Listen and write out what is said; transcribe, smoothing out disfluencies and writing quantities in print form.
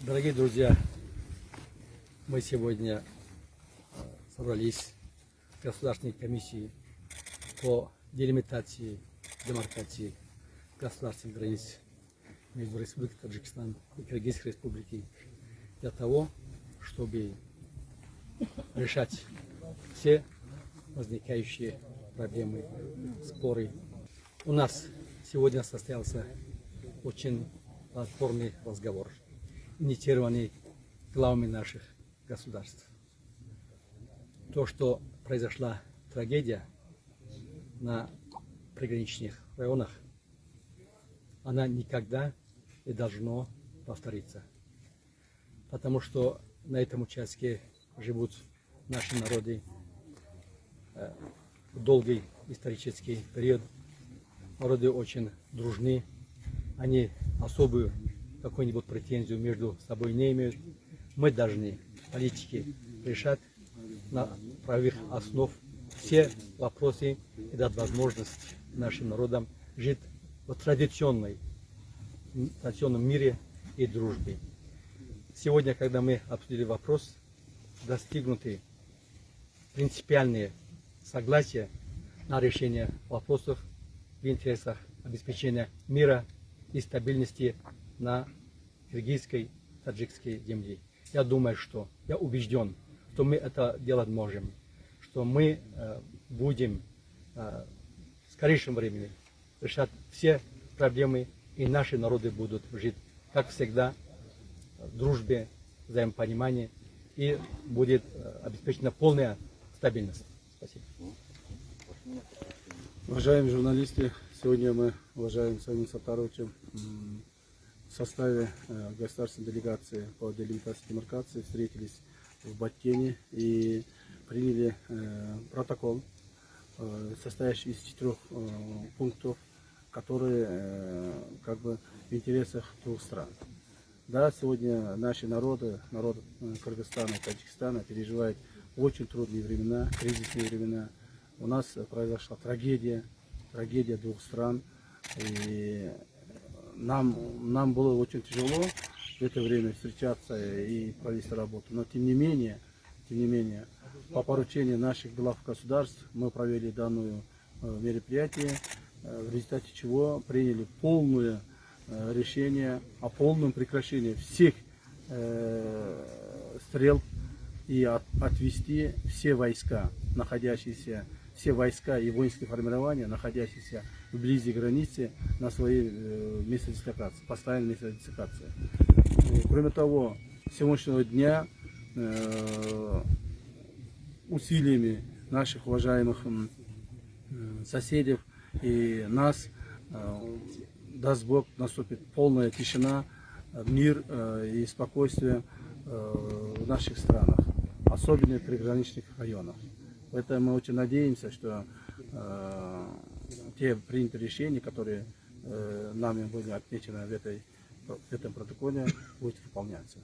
Дорогие друзья, мы сегодня собрались в Государственной комиссии по делимитации, демаркации государственных границ между Республикой Таджикистан и Кыргызской Республикой для того, чтобы решать все возникающие проблемы, споры. У нас сегодня состоялся очень плодотворный разговор, инициированный главами наших государств. То, что произошла трагедия на приграничных районах, она никогда не должна повториться. Потому что на этом участке живут наши народы в долгий исторический период. Народы очень дружны, они особую какую-нибудь претензию между собой не имеют. Мы должны, политики, решать на правовых основ все вопросы и дать возможность нашим народам жить в традиционном мире и дружбе. Сегодня, когда мы обсудили вопрос, достигнуты принципиальные согласия на решение вопросов в интересах обеспечения мира и стабильности на киргизской, таджикской земле. Я думаю, я убежден, что мы это делать можем, что мы будем в скорейшем времени решать все проблемы, и наши народы будут жить, как всегда, в дружбе, взаимопонимании, и будет обеспечена полная стабильность. Спасибо. Уважаемые журналисты, сегодня мы, уважаемым Самим Саттаровичем, в составе государственной делегации по делимитации и демаркации встретились в Баткене и приняли протокол, состоящий из 4 пунктов, которые как бы в интересах двух стран. Да, сегодня наши народы, народ Кыргызстана и Таджикистана переживают очень трудные времена, кризисные времена. У нас произошла трагедия двух стран. И нам было очень тяжело в это время встречаться и провести работу. Но тем не менее, по поручению наших глав государств мы провели данное мероприятие, в результате чего приняли полное решение о полном прекращении всех стрел и отвести все войска и воинские формирования, находящиеся вблизи границы, на свои места дислокации, постоянные места дислокации. Кроме того, с сегодняшнего дня усилиями наших уважаемых соседей и нас, даст Бог, наступит полная тишина, мир и спокойствие в наших странах, особенно в приграничных районах. Поэтому мы очень надеемся, что те принятые решения, которые нами были отмечены в этом протоколе, будут выполняться.